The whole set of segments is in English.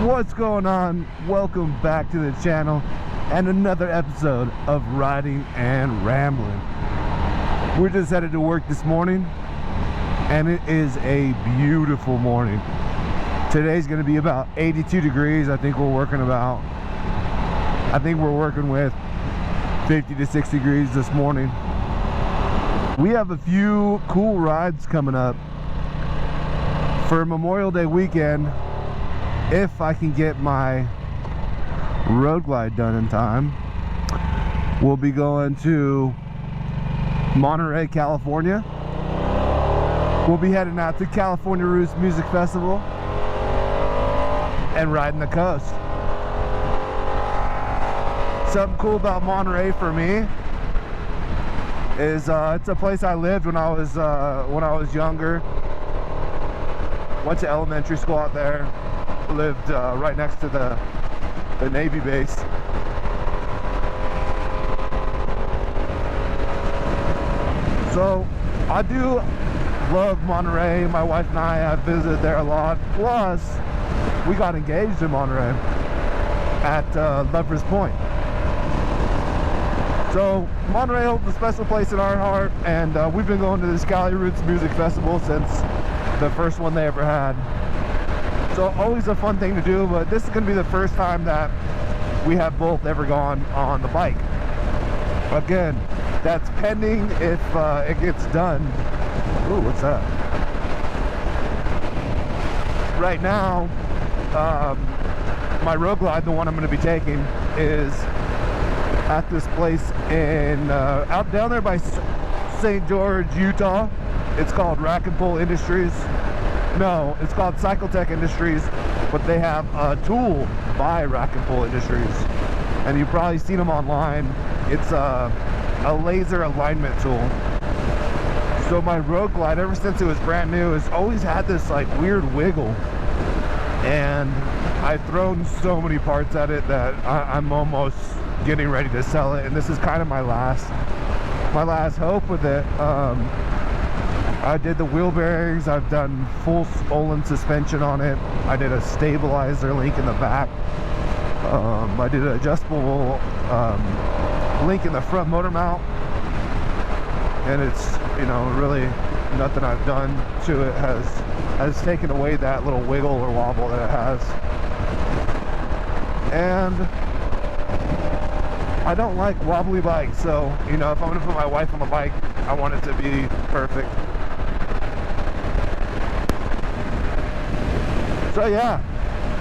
What's going on? Welcome back to the channel and another episode of Riding and Rambling. We're just headed to work this morning and it is a beautiful morning. Today's going to be about 82 degrees. I think we're working with 50 to 60 degrees this morning. We have a few cool rides coming up for Memorial Day weekend. If I can get my road glide done in time, we'll be going to Monterey, California. We'll be heading out to California Roots Music Festival and riding the coast. Something cool about Monterey for me is it's a place I lived when I was younger. Went to elementary school out there. Lived right next to the Navy base. So I do love Monterey. My wife and I have visited there a lot. Plus, we got engaged in Monterey at Lover's Point. So Monterey holds a special place in our heart, and we've been going to this Cali Roots Music Festival since the first one they ever had. So always a fun thing to do, but this is going to be the first time that we have both ever gone on the bike. Again, that's pending if it gets done. Ooh, what's that? Right now, my road glide, the one I'm going to be taking, is at this place in out down there by St. George, Utah. It's called Rack and Pull Industries. No, it's called Cycletech Industries, but they have a tool by Rack and Pull Industries, and you've probably seen them online. It's a laser alignment tool. So my road glide, ever since it was brand new, has always had this like weird wiggle, and I've thrown so many parts at it that I'm almost getting ready to sell it, and this is kind of my last hope with it. I did the wheel bearings, I've done full Olin suspension on it, I did a stabilizer link in the back, I did an adjustable link in the front motor mount, and it's, you know, really nothing I've done to it has taken away that little wiggle or wobble that it has. And I don't like wobbly bikes, so, you know, if I'm going to put my wife on the bike, I want it to be perfect. So yeah,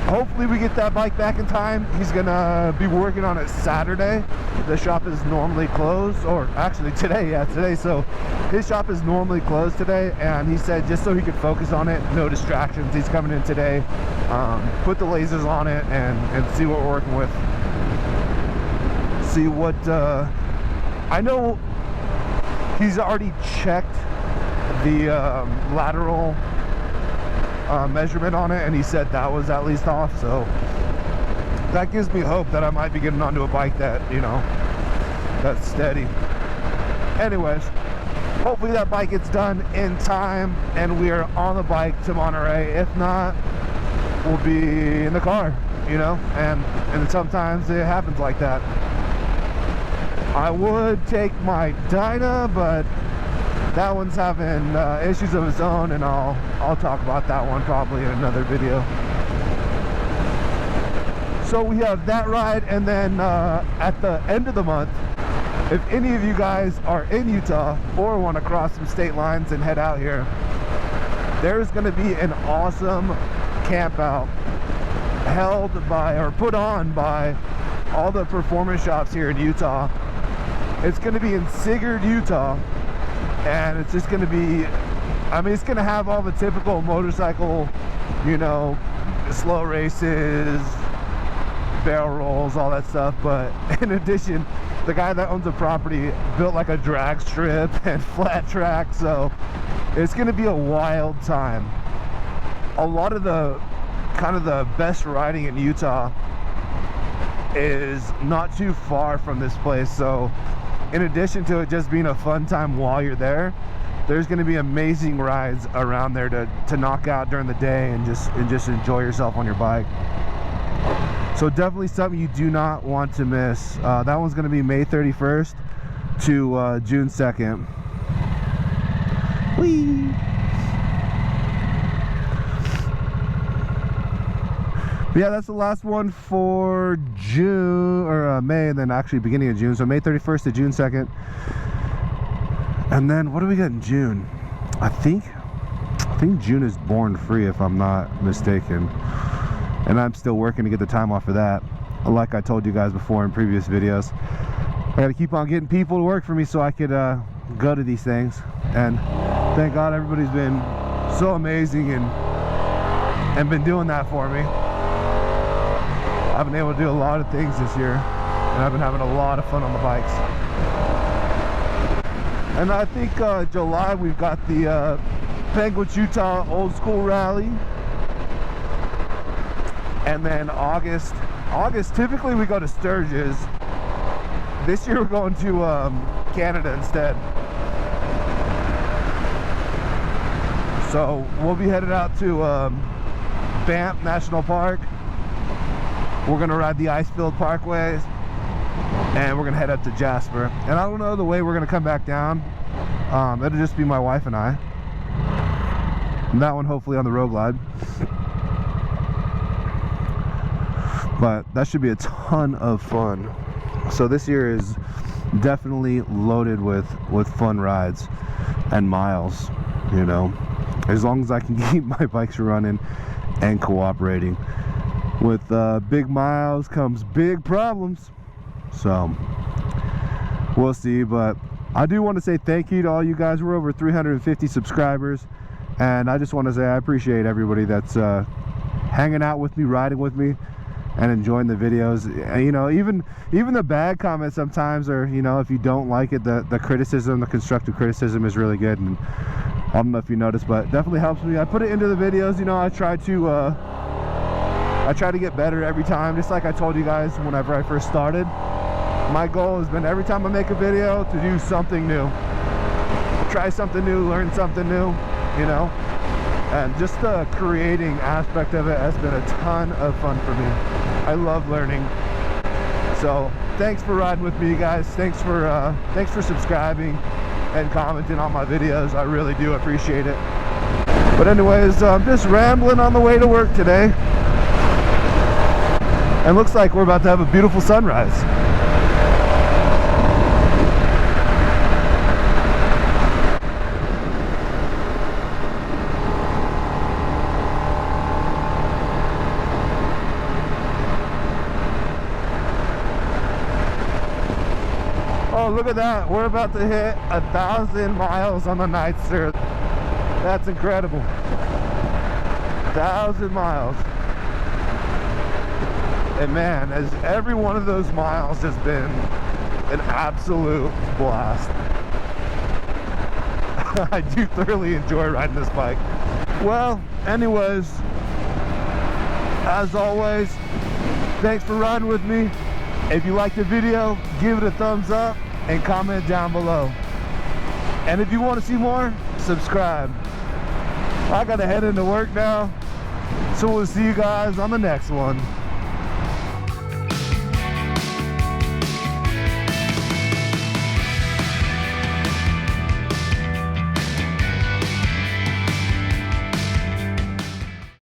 hopefully we get that bike back in time. He's gonna be working on it Saturday. The shop is normally closed, or actually today, so his shop is normally closed today, and he said just so he could focus on it, no distractions, he's coming in today, put the lasers on it and see what we're working with. See what, I know he's already checked the lateral measurement on it, and he said that was at least off, so that gives me hope that I might be getting onto a bike that, you know, that's steady. Anyways, hopefully that bike gets done in time and we are on the bike to Monterey. If not, we'll be in the car, you know, and sometimes it happens like that. I would take my Dyna, but that one's having issues of its own, and I'll talk about that one probably in another video. So we have that ride, and then at the end of the month, if any of you guys are in Utah or want to cross some state lines and head out here, there's going to be an awesome camp out held by, or put on by, all the performance shops here in Utah. It's going to be in Sigurd, Utah. And it's just going to be, I mean, it's going to have all the typical motorcycle, you know, slow races, barrel rolls, all that stuff. But in addition, the guy that owns the property built like a drag strip and flat track. So it's going to be a wild time. A lot of the kind of the best riding in Utah is not too far from this place. So in addition to it just being a fun time while you're there, there's going to be amazing rides around there to knock out during the day and just enjoy yourself on your bike. So definitely something you do not want to miss. That one's going to be May 31st to June 2nd. Whee! But yeah, that's the last one for June, or May, and then actually beginning of June. So May 31st to June 2nd. And then what do we got in June? I think June is Born Free, if I'm not mistaken. And I'm still working to get the time off for that. Like I told you guys before in previous videos, I gotta keep on getting people to work for me so I could go to these things. And thank God everybody's been so amazing and been doing that for me. I've been able to do a lot of things this year, and I've been having a lot of fun on the bikes. And I think July we've got the Penguin, Utah Old School Rally. And then August typically we go to Sturgis. This year we're going to Canada instead. So we'll be headed out to Banff National Park. We're gonna ride the ice-filled parkways, and we're gonna head up to Jasper. And I don't know the way we're gonna come back down. It'll just be my wife and I. And that one hopefully on the road glide. But that should be a ton of fun. So this year is definitely loaded with fun rides and miles, you know, as long as I can keep my bikes running and cooperating. With big miles comes big problems, so we'll see. But I do want to say thank you to all you guys. We're over 350 subscribers, and I just want to say I appreciate everybody that's hanging out with me, riding with me, and enjoying the videos. And, you know, even the bad comments sometimes, or, you know, if you don't like it, the criticism, the constructive criticism is really good. And I don't know if you noticed, but it definitely helps me. I put it into the videos. You know, I try to get better every time, just like I told you guys whenever I first started. My goal has been every time I make a video to do something new, try something new, learn something new, you know. And just the creating aspect of it has been a ton of fun for me. I love learning. So thanks for riding with me, guys. Thanks for subscribing and commenting on my videos. I really do appreciate it. But anyways, I'm just rambling on the way to work today. And looks like we're about to have a beautiful sunrise. Oh, look at that. We're about to hit 1,000 miles on the Nightster. That's incredible. 1,000 miles. And man, as every one of those miles has been an absolute blast. I do thoroughly enjoy riding this bike. Well, anyways, as always, thanks for riding with me. If you liked the video, give it a thumbs up and comment down below. And if you want to see more, subscribe. I gotta head into work now, so we'll see you guys on the next one.